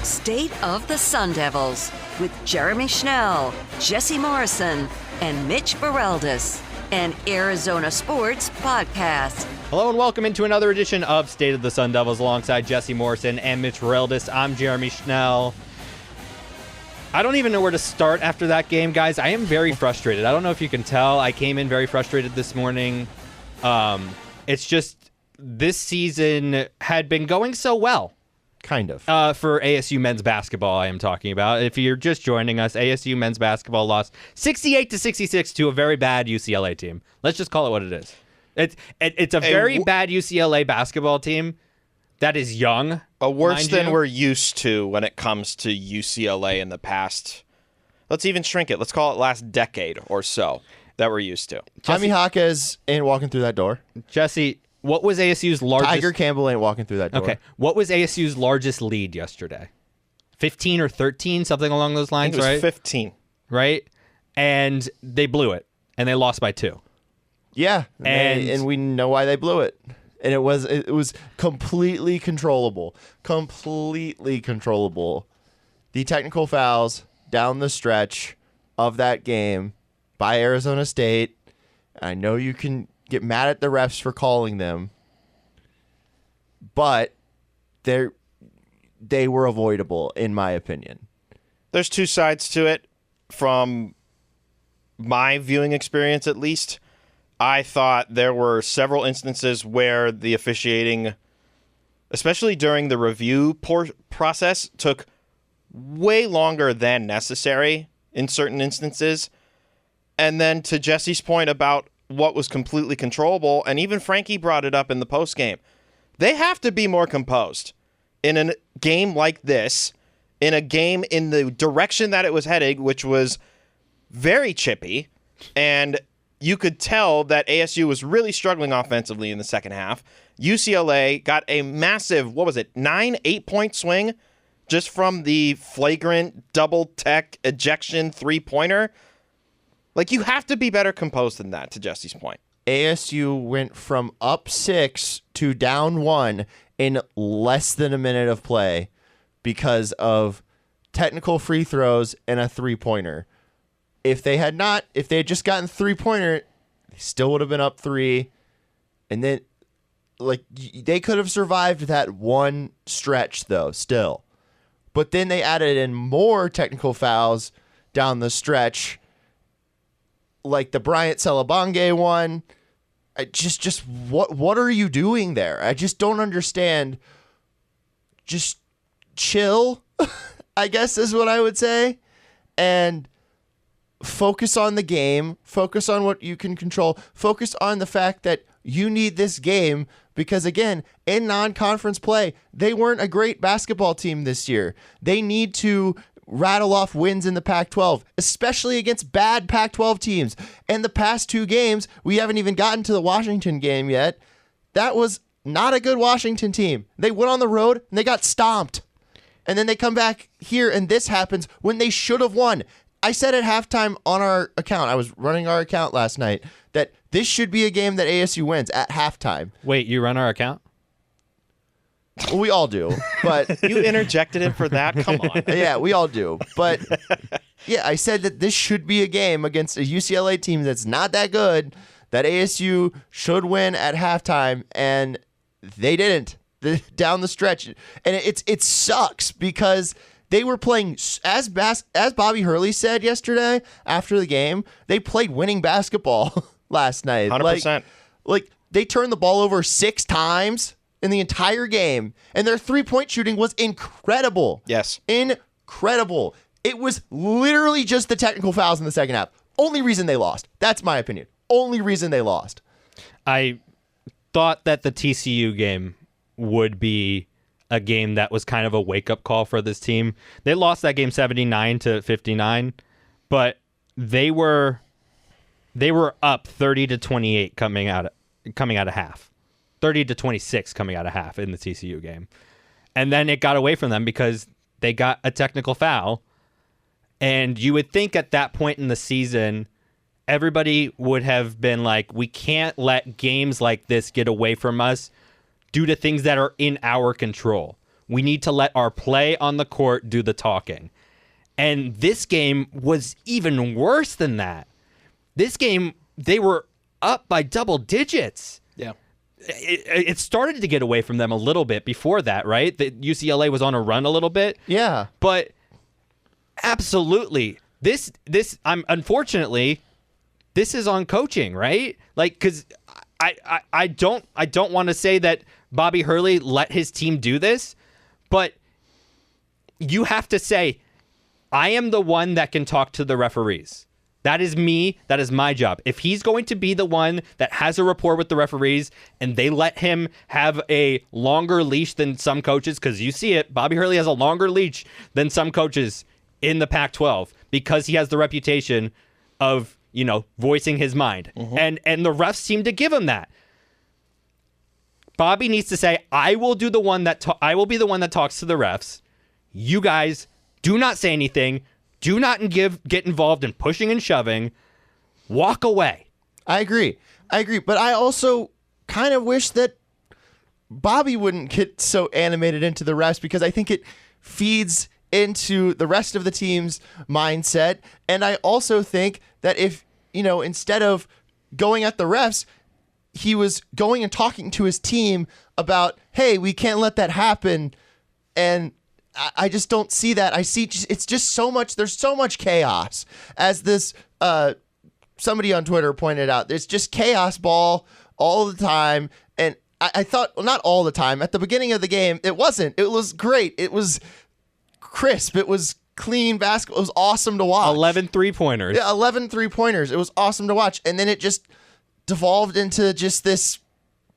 State of the Sun Devils with Jeremy Schnell, Jesse Morrison, and Mitch Bareldes, an Arizona Sports podcast. Hello and welcome into another edition of State of the Sun Devils alongside Jesse Morrison and Mitch Bareldes. I'm Jeremy Schnell. I don't even know where to start after that game, guys. I am very frustrated. I don't know if you can tell. I came in very frustrated this morning. It's just this season had been going so well. Kind of. For ASU men's basketball, I am talking about. If you're just joining us, ASU men's basketball lost 68-66 to a very bad UCLA team. Let's just call it what it is. It's a very bad UCLA basketball team that is young. Worse than we're used to when it comes to UCLA in the past. Let's even shrink it. Let's call it last decade or so that we're used to. Tommy Hawkes ain't walking through that door. Jesse, what was ASU's largest... Tiger Campbell ain't walking through that door. Okay. What was ASU's largest lead yesterday? 15 or 13, something along those lines, right? I think it was 15. Right? And they blew it, and they lost by 2. Yeah, and we know why they blew it. And it was completely controllable. Completely controllable. The technical fouls down the stretch of that game by Arizona State. I know you can get mad at the refs for calling them, but they were avoidable, in my opinion. There's two sides to it. From my viewing experience, at least, I thought there were several instances where the officiating, especially during the review process, took way longer than necessary in certain instances. And then to Jesse's point about what was completely controllable, and even Frankie brought it up in the postgame, they have to be more composed in a game like this, in a game in the direction that it was heading, which was very chippy, and you could tell that ASU was really struggling offensively in the second half. UCLA got a massive, 8-point swing just from the flagrant double tech ejection three-pointer. Like, you have to be better composed than that, to Jesse's point. ASU went from up 6 to down 1 in less than a minute of play because of technical free throws and a three-pointer. If they had just gotten three-pointer, they still would have been up 3. And then, they could have survived that one stretch, though, still. But then they added in more technical fouls down the stretch, like the Bryant Celebonge one. What are you doing there? I just don't understand. Just chill, I guess is what I would say. And focus on the game, focus on what you can control, focus on the fact that you need this game because, again, in non-conference play, they weren't a great basketball team this year. They need to rattle off wins in the Pac-12, especially against bad Pac-12 teams. And the past 2 games, we haven't even gotten to the Washington game yet. That was not a good Washington team. They went on the road and they got stomped. And then they come back here and this happens when they should have won. I said at halftime on our account, I was running our account last night, that this should be a game that ASU wins at halftime. Wait, you run our account? Well, we all do, but you interjected it for that? Come on. Yeah, we all do. But yeah, I said that this should be a game against a UCLA team that's not that good, that ASU should win at halftime, and they didn't down the stretch. And it sucks because they were playing, as Bobby Hurley said yesterday after the game, they played winning basketball last night. 100%. Like they turned the ball over 6 times in the entire game, and their three-point shooting was incredible. Yes. Incredible. It was literally just the technical fouls in the second half. Only reason they lost. That's my opinion. Only reason they lost. I thought that the TCU game would be a game that was kind of a wake-up call for this team. They lost that game 79-59, but they were up 30-28 coming out of half. 30-26 coming out of half in the TCU game. And then it got away from them because they got a technical foul. And you would think at that point in the season, everybody would have been like, we can't let games like this get away from us due to things that are in our control. We need to let our play on the court do the talking. And this game was even worse than that. This game, they were up by double digits. Yeah. It started to get away from them a little bit before that, right? That UCLA was on a run a little bit. Yeah. But absolutely, unfortunately, this is on coaching, right? Like, because I don't want to say that Bobby Hurley let his team do this, but you have to say, I am the one that can talk to the referees. That is me. That is my job. If he's going to be the one that has a rapport with the referees and they let him have a longer leash than some coaches, because you see it, Bobby Hurley has a longer leash than some coaches in the Pac-12 because he has the reputation of, voicing his mind. And the refs seem to give him that. Bobby needs to say, I will be the one that talks to the refs. You guys do not say anything. Do not get involved in pushing and shoving. Walk away. I agree. But I also kind of wish that Bobby wouldn't get so animated into the refs, because I think it feeds into the rest of the team's mindset. And I also think that if, instead of going at the refs, he was going and talking to his team about, hey, we can't let that happen. And I just don't see that. I see it's just so much. There's so much chaos. As this somebody on Twitter pointed out, there's just chaos ball all the time. And I thought, well, not all the time. At the beginning of the game, it wasn't. It was great. It was crisp. It was clean basketball. It was awesome to watch. 11 3-pointers. Yeah, 11 3-pointers. It was awesome to watch. And then it just devolved into just this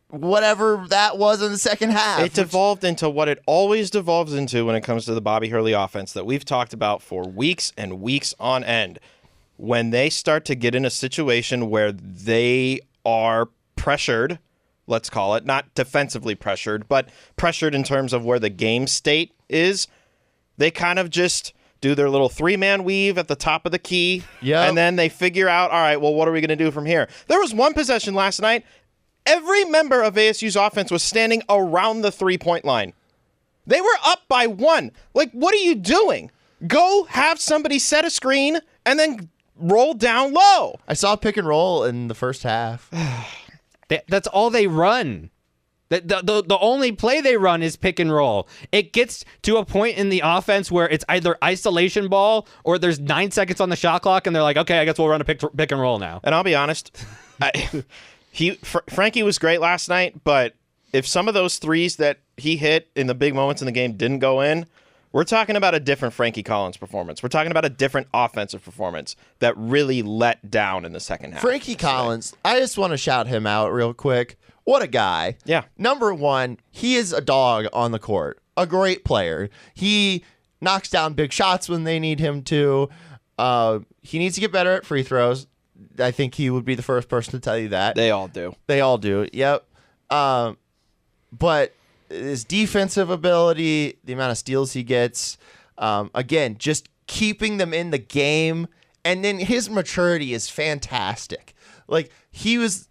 whatever that was in the second half. It devolved into what it always devolves into when it comes to the Bobby Hurley offense that we've talked about for weeks and weeks on end. When they start to get in a situation where they are pressured, let's call it, not defensively pressured, but pressured in terms of where the game state is, they kind of just do their little 3-man weave at the top of the key, and then they figure out, all right, well, what are we going to do from here? There was one possession last night. Every member of ASU's offense was standing around the 3-point line. They were up by 1. Like, what are you doing? Go have somebody set a screen and then roll down low. I saw pick and roll in the first half. That's all they run. The only play they run is pick and roll. It gets to a point in the offense where it's either isolation ball or there's 9 seconds on the shot clock, and they're like, okay, I guess we'll run a pick and roll now. And I'll be honest, Frankie was great last night, but if some of those threes that he hit in the big moments in the game didn't go in, we're talking about a different Frankie Collins performance. We're talking about a different offensive performance that really let down in the second half. Frankie Collins, I just want to shout him out real quick. What a guy. Yeah. Number one, he is a dog on the court. A great player. He knocks down big shots when they need him to. He needs to get better at free throws. I think he would be the first person to tell you that. They all do. They all do. Yep. But his defensive ability, the amount of steals he gets, again, just keeping them in the game. And then his maturity is fantastic. Like, he was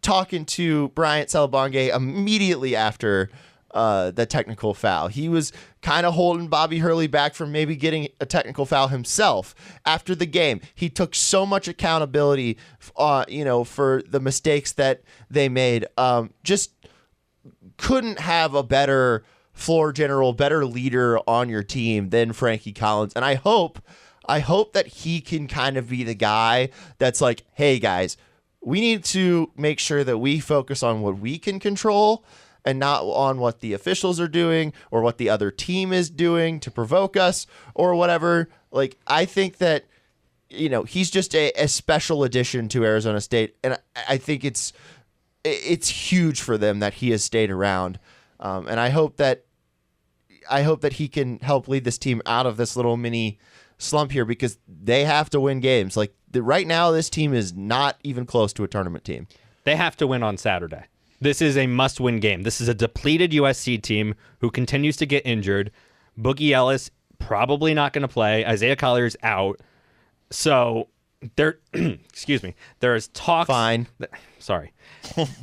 talking to Bryant Salabonge immediately after the technical foul. He was kind of holding Bobby Hurley back from maybe getting a technical foul himself after the game. He took so much accountability, for the mistakes that they made. Just couldn't have a better floor general, better leader on your team than Frankie Collins. And I hope that he can kind of be the guy that's like, hey guys, we need to make sure that we focus on what we can control and not on what the officials are doing or what the other team is doing to provoke us or whatever. Like, I think that, he's just a special addition to Arizona State. And I think it's huge for them that he has stayed around. And I hope that he can help lead this team out of this little mini slump here, because they have to win games. Like, right now, this team is not even close to a tournament team. They have to win on Saturday. This is a must-win game. This is a depleted USC team who continues to get injured. Boogie Ellis probably not going to play. Isaiah Collier's out. So there, excuse me. There is talks. Fine. Sorry.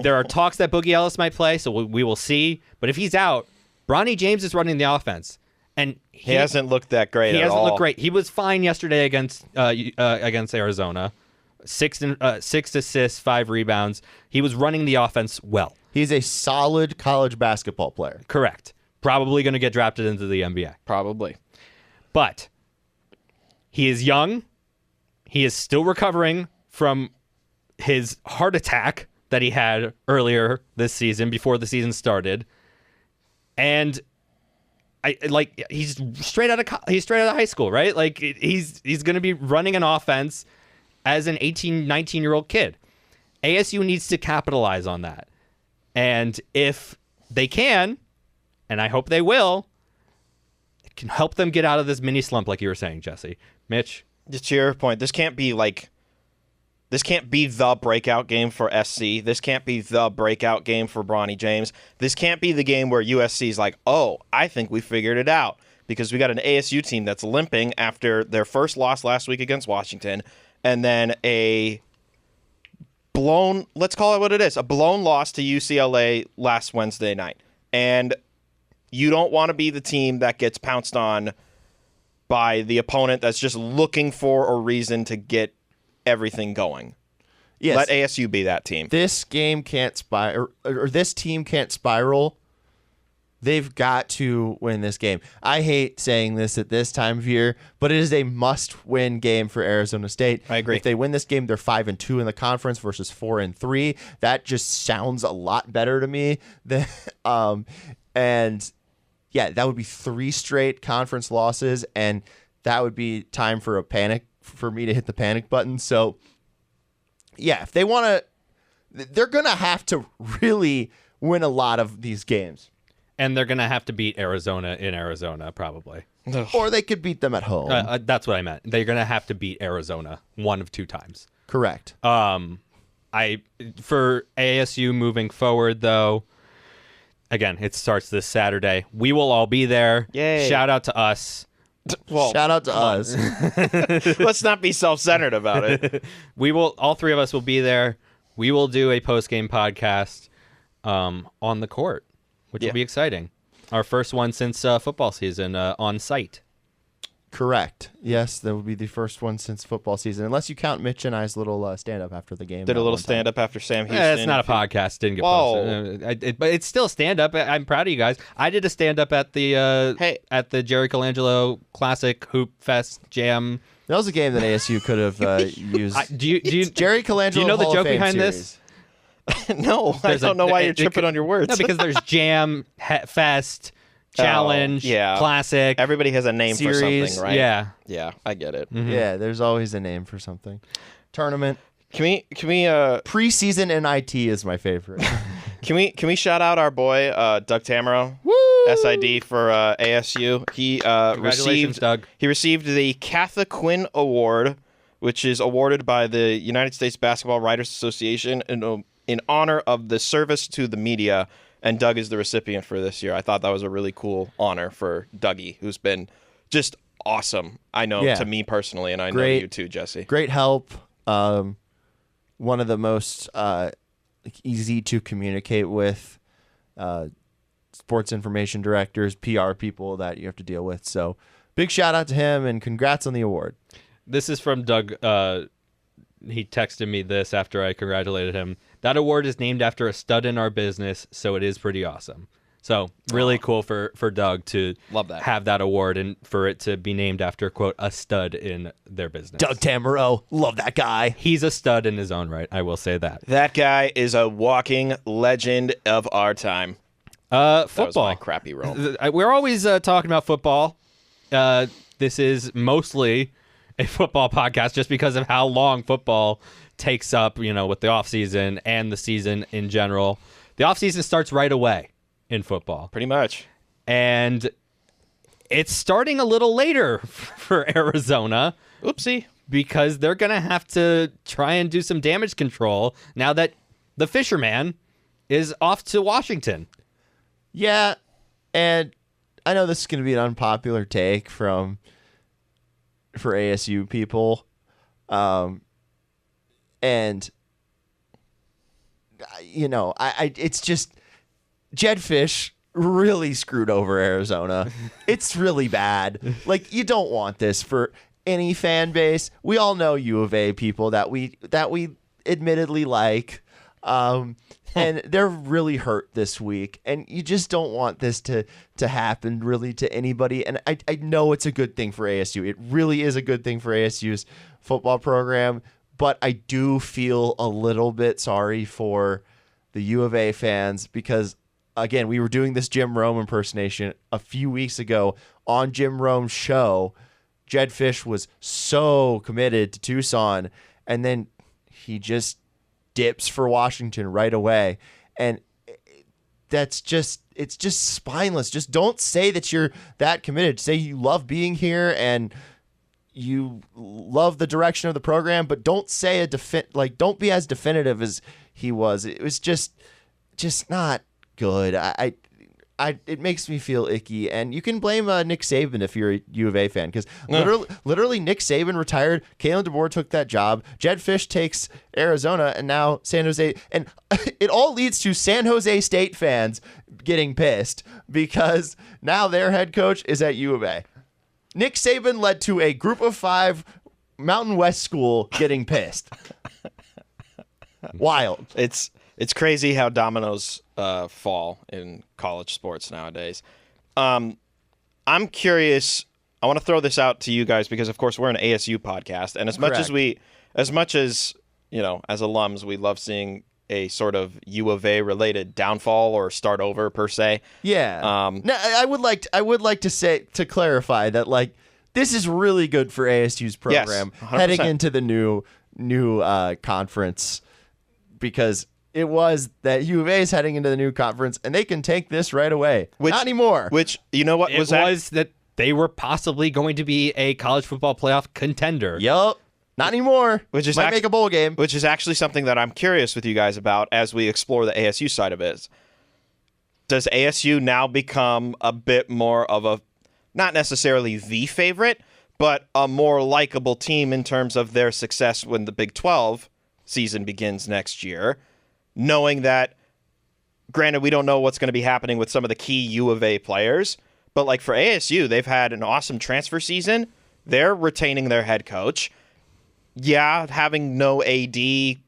There are talks that Boogie Ellis might play, so we will see. But if he's out, Bronny James is running the offense, and he hasn't looked that great. He at hasn't all. looked great. He was fine yesterday against Arizona. 6 assists, 5 rebounds. He was running the offense well. He's a solid college basketball player. Correct. Probably going to get drafted into the NBA. Probably. But he is young. He is still recovering from his heart attack that he had earlier this season before the season started. And he's straight out of high school, right? Like he's going to be running an offense as an 18, 19-year-old kid. ASU needs to capitalize on that. And if they can, and I hope they will, it can help them get out of this mini slump like you were saying, Jesse. Mitch? Just to your point, this can't be the breakout game for SC. This can't be the breakout game for Bronny James. This can't be the game where USC is like, oh, I think we figured it out. Because we got an ASU team that's limping after their first loss last week against Washington, and then a blown, let's call it what it is, a blown loss to UCLA last Wednesday night. And you don't want to be the team that gets pounced on by the opponent that's just looking for a reason to get everything going. Yes. Let ASU be that team. This game can't spiral, or this team can't spiral. They've got to win this game. I hate saying this at this time of year, but it is a must-win game for Arizona State. I agree. If they win this game, they're 5-2 in the conference versus 4-3. That just sounds a lot better to me. And yeah, that would be 3 straight conference losses, and that would be time for for me to hit the panic button. So yeah, if they want to, they're going to have to really win a lot of these games. And they're going to have to beat Arizona in Arizona, probably. Or they could beat them at home. That's what I meant. They're going to have to beat Arizona 1 of 2 times. Correct. For ASU moving forward, though, again, it starts this Saturday. We will all be there. Yay. Shout out to us. Well, shout out to us. let's not be self-centered about it. All 3 of us will be there. We will do a post-game podcast on the court, which will be exciting. Our first one since football season on site. Correct. Yes, that would be the first one since football season, unless you count Mitch and I's little stand-up after the game. Did a little stand-up after Sam Houston. It's not a podcast. Didn't get posted. But it's still stand-up. I'm proud of you guys. I did a stand-up at the at the Jerry Colangelo Classic Hoop Fest Jam. That was a game that ASU could have used. Do you Jerry Colangelo? Do you know the Hall of joke Fame behind series. this? No, I don't know why you're tripping on your words. No, because there's Jam, Fest, Challenge, Classic. Everybody has a name series, for something, right? Yeah. Yeah, I get it. Mm-hmm. Yeah, there's always a name for something. Tournament. Can we preseason NIT is my favorite. Can we shout out our boy Doug Tamaro? Woo! SID for ASU. He Congratulations, Doug. He received the Katha Quinn Award, which is awarded by the United States Basketball Writers Association in honor of the service to the media, and Doug is the recipient for this year. I thought that was a really cool honor for Dougie, who's been just awesome. I know to me personally, and I know you too, Jesse. Great help. One of the most easy to communicate with sports information directors, PR people that you have to deal with. So big shout out to him, and congrats on the award. This is from Doug. He texted me this after I congratulated him. That award is named after a stud in our business, so it is pretty awesome. So really cool for Doug to love that. Have that award and for it to be named after, quote, a stud in their business. Doug Tamaro, love that guy. He's a stud in his own right. I will say that. That guy is a walking legend of our time. Football. That was my crappy role. We're always talking about football. This is mostly a football podcast just because of how long football takes up, with the offseason and the season in general. The offseason starts right away in football. Pretty much. And it's starting a little later for Arizona. Oopsie. Because they're going to have to try and do some damage control now that the Fisherman is off to Washington. Yeah, and I know this is going to be an unpopular take for ASU people, and it's just Jed Fish really screwed over Arizona. It's really bad. Like, you don't want this for any fan base. We all know U of A people that we admittedly like. And they're really hurt this week, and you just don't want this to happen really to anybody. And I know it's a good thing for ASU. It really is a good thing for ASU's football program, but I do feel a little bit sorry for the U of A fans because, again, we were doing this Jim Rome impersonation a few weeks ago on Jim Rome's show. Jed Fish was so committed to Tucson, and then he just dips for Washington right away. And it's just spineless. Just don't say that you're that committed. Say you love being here and you love the direction of the program, but don't say don't be as definitive as he was. It was just not good. It makes me feel icky, and you can blame Nick Saban if you're a U of A fan, because literally Nick Saban retired, Kalen DeBoer took that job, Jed Fish takes Arizona, and now San Jose, and it all leads to San Jose State fans getting pissed because now their head coach is at U of A. Nick Saban led to a group of 5 Mountain West school getting pissed. Wild. It's crazy how dominoes fall in college sports nowadays. I'm curious. I want to throw this out to you guys because, of course, we're an ASU podcast, and as much as as alums, we love seeing a sort of U of A related downfall or start over per se. Yeah. Now, I would like to clarify that this is really good for ASU's program heading into the new conference, because it was that U of A is heading into the new conference, and they can take this right away. Not anymore. Which, you know what? Was that they were possibly going to be a college football playoff contender. Yup. Not anymore. Might make a bowl game. Which is actually something that I'm curious with you guys about as we explore the ASU side of it. Does ASU now become a bit more of a, not necessarily the favorite, but a more likable team in terms of their success when the Big 12 season begins next year? Knowing that, granted, we don't know what's going to be happening with some of the key U of A players, but for ASU, they've had an awesome transfer season. They're retaining their head coach. Yeah, having no AD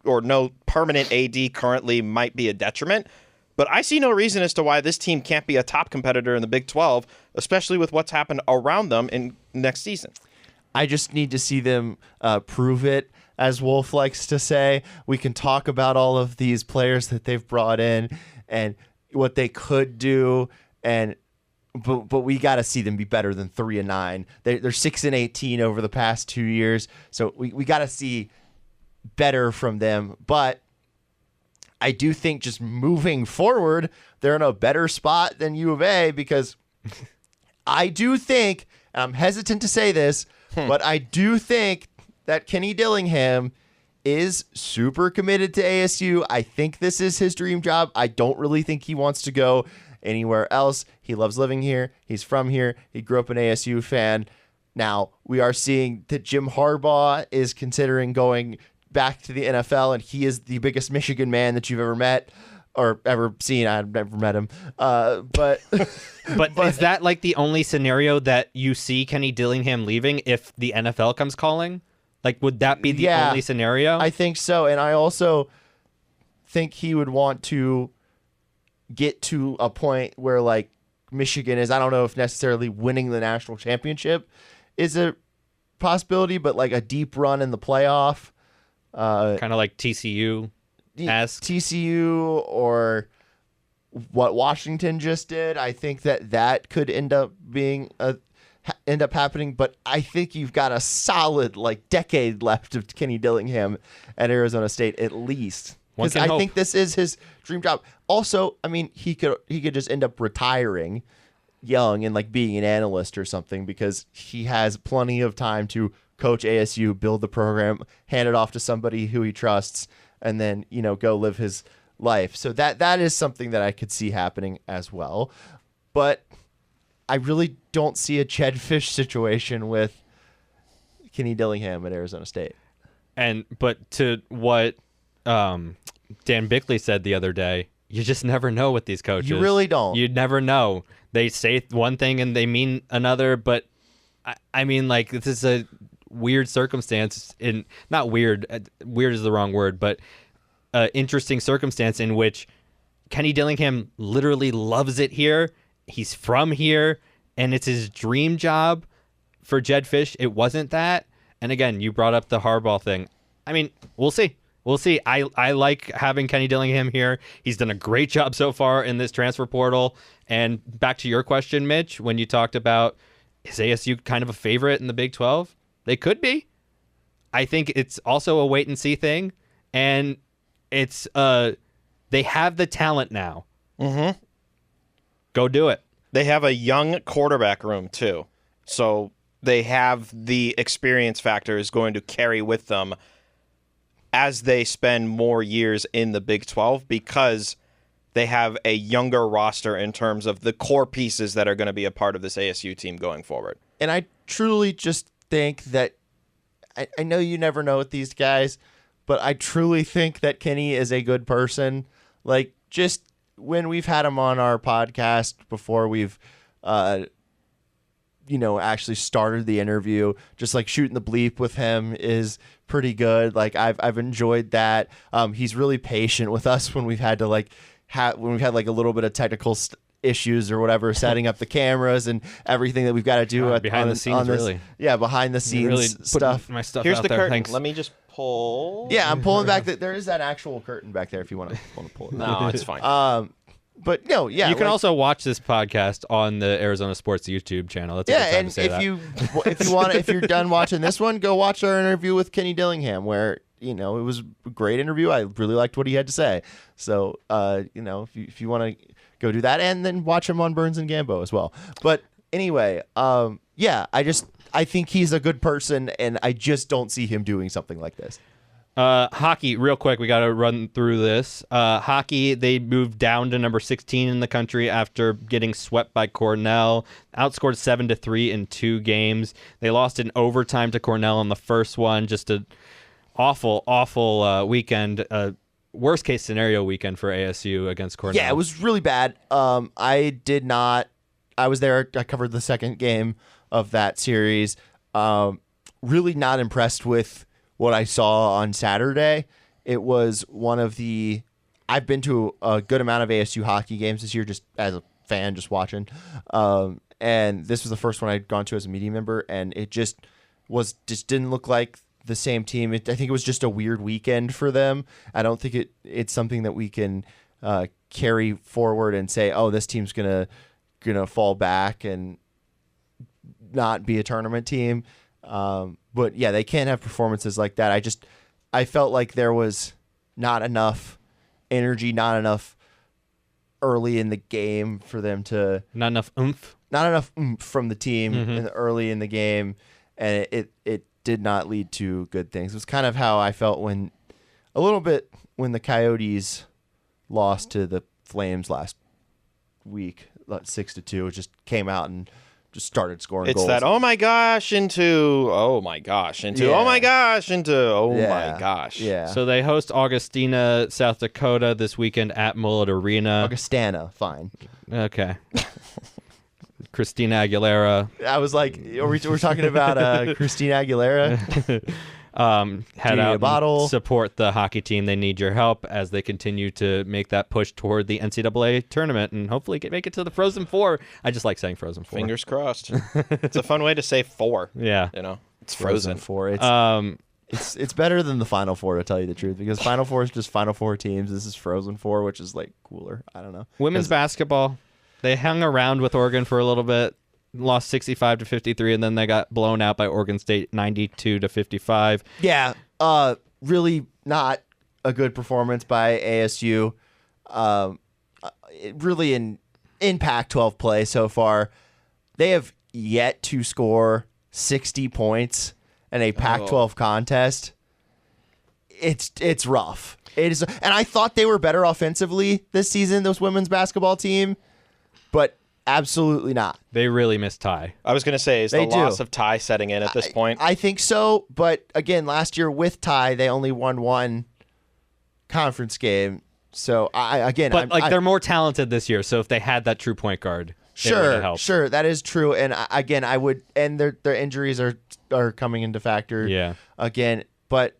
or no permanent AD currently might be a detriment, but I see no reason as to why this team can't be a top competitor in the Big 12, especially with what's happened around them in next season. I just need to see them prove it. As Wolf likes to say, we can talk about all of these players that they've brought in and what they could do, but we got to see them be better than 3-9. They're 6-18 over the past 2 years, so we got to see better from them. But I do think just moving forward, they're in a better spot than U of A, because I do think, and I'm hesitant to say this, but I do think that Kenny Dillingham is super committed to ASU. I think this is his dream job. I don't really think he wants to go anywhere else. He loves living here. He's from here. He grew up an ASU fan. Now, we are seeing that Jim Harbaugh is considering going back to the NFL, and he is the biggest Michigan man that you've ever met or ever seen. I've never met him. But is that the only scenario that you see Kenny Dillingham leaving if the NFL comes calling? Would that be the only scenario? I think so. And I also think he would want to get to a point where Michigan is, I don't know if necessarily winning the national championship is a possibility, but a deep run in the playoff. Kind of like TCU-esque. TCU or what Washington just did. I think that could end up happening, but I think you've got a solid decade left of Kenny Dillingham at Arizona State at least, because I think this is his dream job. Also, I mean, he could just end up retiring young and being an analyst or something, because he has plenty of time to coach ASU, build the program, hand it off to somebody who he trusts, and then go live his life. So that is something that I could see happening as well, but I really don't see a Jed Fish situation with Kenny Dillingham at Arizona State. But to what Dan Bickley said the other day you just never know with these coaches. You really don't. You never know. They say one thing and they mean another, but I mean, like, this is a weird circumstance not weird. Weird is the wrong word, but interesting circumstance in which Kenny Dillingham literally loves it here. He's from here, and it's his dream job. For Jedd Fisch, it wasn't that. And again, you brought up the Harbaugh thing. I mean, we'll see. We'll see. I like having Kenny Dillingham here. He's done a great job so far in this transfer portal. And back to your question, Mitch, when you talked about, is ASU kind of a favorite in the Big 12? They could be. I think it's also a wait and see thing. And it's they have the talent now. Mm-hmm. Go do it. They have a young quarterback room, too. So they have the experience factor is going to carry with them as they spend more years in the Big 12 because they have a younger roster in terms of the core pieces that are going to be a part of this ASU team going forward. And I truly just think that I know you never know with these guys, but I truly think that Kenny is a good person. Like, just when we've had him on our podcast before we've actually started the interview, just like shooting the bleep with him is pretty good. Like, I've enjoyed that. He's really patient with us when we've had to when we've had like a little bit of technical issues or whatever, setting up the cameras and everything that we've got to do behind the scenes. Really, yeah, behind the scenes really stuff. My stuff. Here's out the there. curtain. Thanks. Let me just pull. Yeah, I'm pulling back. There is that actual curtain back there if you want to pull it. No, it's fine. But no, yeah, you can also watch this podcast on the Arizona Sports YouTube channel. That's a good time and to say if you want, if you're done watching this one, go watch our interview with Kenny Dillingham, where it was a great interview. I really liked what he had to say. So if you want to go do that, and then watch him on Burns and Gambo as well. But anyway, I think he's a good person, and I just don't see him doing something like this. Hockey, real quick, we got to run through this. Hockey, they moved down to number 16 in the country after getting swept by Cornell. Outscored 7-3 in 2 games. They lost in overtime to Cornell in the first one. Just an awful weekend. Worst case scenario weekend for ASU against Cornell. Yeah, it was really bad. I was there. I covered the second game of that series. Really not impressed with what I saw on Saturday. It was one of the... I've been to a good amount of ASU hockey games this year, just as a fan, just watching. And this was the first one I'd gone to as a media member, and it just didn't look like the same team. I think it was just a weird weekend for them. I don't think it's something that we can carry forward and say, oh, this team's gonna fall back and not be a tournament team. But yeah, they can't have performances like that. I felt like there was not enough energy, not enough early in the game for them to... Not enough oomph from the team early in the game, and it did not lead to good things. It was kind of how I felt when the Coyotes lost to the Flames last week, 6-2. It just came out and just started scoring goals. It's that oh my gosh into oh my gosh into oh my gosh into oh my gosh. Yeah. So they host Augustina, South Dakota this weekend at Mullet Arena. Augustana, fine. Okay. Christina Aguilera. I was like, we're talking about Christina Aguilera. Head out and support the hockey team. They need your help as they continue to make that push toward the NCAA tournament and hopefully make it to the Frozen Four. I just like saying Frozen Four. Fingers crossed. It's a fun way to say four. Yeah. It's Frozen Four. It's better than the Final Four, to tell you the truth, because Final Four is just Final Four teams. This is Frozen Four, which is like cooler. I don't know. Women's basketball, they hung around with Oregon for a little bit. Lost 65-53, and then they got blown out by Oregon State 92-55. Yeah, really not a good performance by ASU. Really in Pac-12 play so far, they have yet to score 60 points in a Pac-12 contest. It's rough. It is, and I thought they were better offensively this season, this women's basketball team, but absolutely not. They really missed Ty. I was going to say, is the loss of Ty setting in at this point? I think so, but again, last year with Ty, they only won one conference game, So But they're more talented this year. So if they had that true point guard, it would've helped. Sure, that is true. And I would, and their injuries are coming into factor. Yeah. Again, but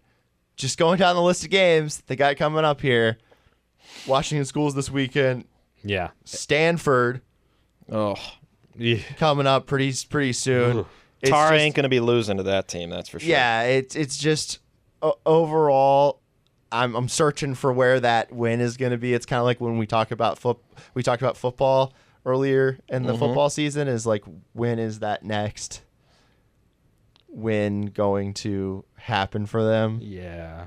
just going down the list of games they got coming up here. Washington Schools this weekend. Yeah. Stanford. Oh, Yeah. Coming up pretty soon. Ooh. Tara ain't going to be losing to that team, that's for sure. Yeah, it's just overall, I'm searching for where that win is going to be. It's kind of like when we talked about football earlier in the football season. Is like, when is that next win going to happen for them? Yeah.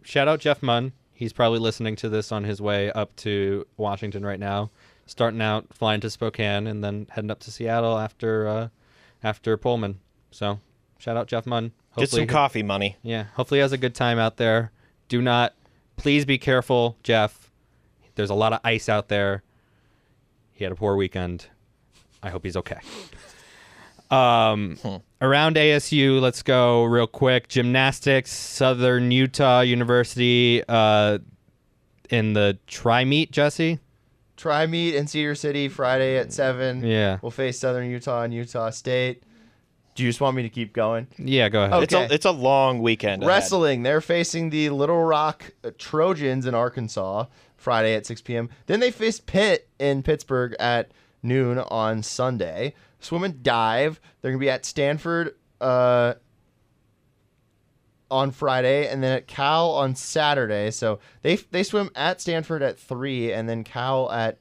Shout out Jeff Munn. He's probably listening to this on his way up to Washington right now. Starting out, flying to Spokane, and then heading up to Seattle after Pullman. So, shout out Jeff Munn. Get some coffee money. Yeah, hopefully he has a good time out there. Please be careful, Jeff. There's a lot of ice out there. He had a poor weekend. I hope he's okay. Around ASU, let's go real quick. Gymnastics, Southern Utah University in the tri-meet, Jesse? Tri-meet in Cedar City Friday at 7. Yeah. We'll face Southern Utah and Utah State. Do you just want me to keep going? Yeah, go ahead. Okay. It's a long weekend ahead. Wrestling, they're facing the Little Rock Trojans in Arkansas Friday at 6 p.m. Then they face Pitt in Pittsburgh at noon on Sunday. Swim and dive, they're going to be at Stanford on Friday, and then at Cal on Saturday. So they swim at Stanford at 3, and then Cal at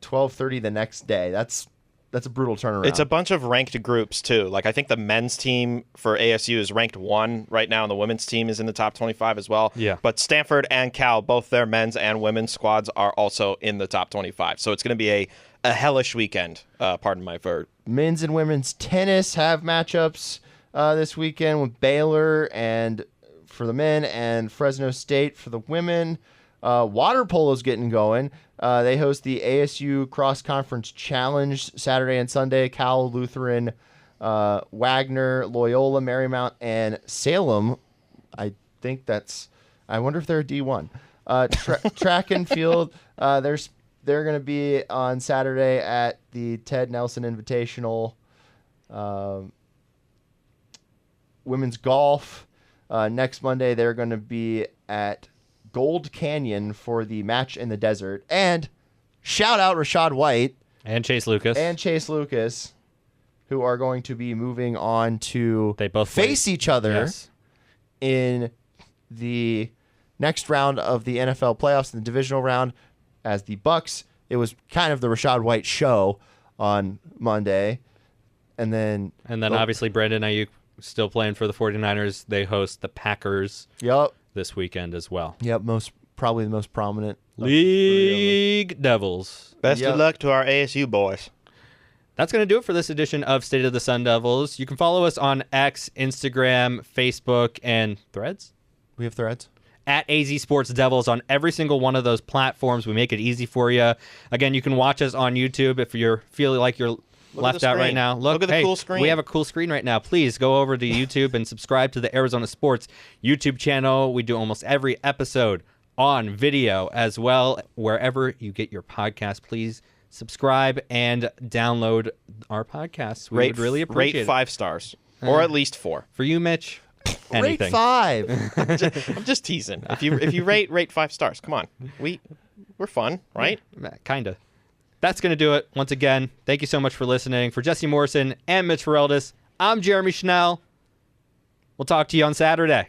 12:30 the next day. That's a brutal turnaround. It's a bunch of ranked groups, too. Like, I think the men's team for ASU is ranked 1 right now, and the women's team is in the top 25 as well. Yeah. But Stanford and Cal, both their men's and women's squads are also in the top 25. So it's going to be a hellish weekend, pardon my verb. Men's and women's tennis have matchups this weekend with Baylor and for the men and Fresno State for the women. Water polo's getting going. They host the ASU Cross Conference Challenge Saturday and Sunday. Cal, Lutheran, Wagner, Loyola, Marymount, and Salem. I wonder if they're a D1. Track and field. They're going to be on Saturday at the Ted Nelson Invitational. Women's golf. Next Monday, they're going to be at Gold Canyon for the match in the desert. And shout out Rashad White. And Chase Lucas. Who are going to be moving on to They both face each other Yes. in the next round of the NFL playoffs, in the divisional round, as the Bucks. It was kind of the Rashad White show on Monday. And then Obviously Brandon Ayuk still playing for the 49ers. They host the Packers this weekend as well. Yep, probably the most prominent League Devils. Best of luck to our ASU boys. That's going to do it for this edition of State of the Sun Devils. You can follow us on X, Instagram, Facebook, and Threads. We have Threads. At AZ Sports Devils on every single one of those platforms. We make it easy for you. Again, you can watch us on YouTube if you're feeling like you're left out right now. Look at the cool screen. We have a cool screen right now. Please go over to YouTube and subscribe to the Arizona Sports YouTube channel. We do almost every episode on video as well. Wherever you get your podcast, please subscribe and download our podcasts. We would really appreciate it. Rate 5 stars, or at least 4. For you, Mitch, anything. Rate 5. I'm just teasing. If you rate 5 stars, come on. We're fun, right? Kind of. That's going to do it. Once again, thank you so much for listening. For Jesse Morrison and Mitch Ferreldis, I'm Jeremy Schnell. We'll talk to you on Saturday.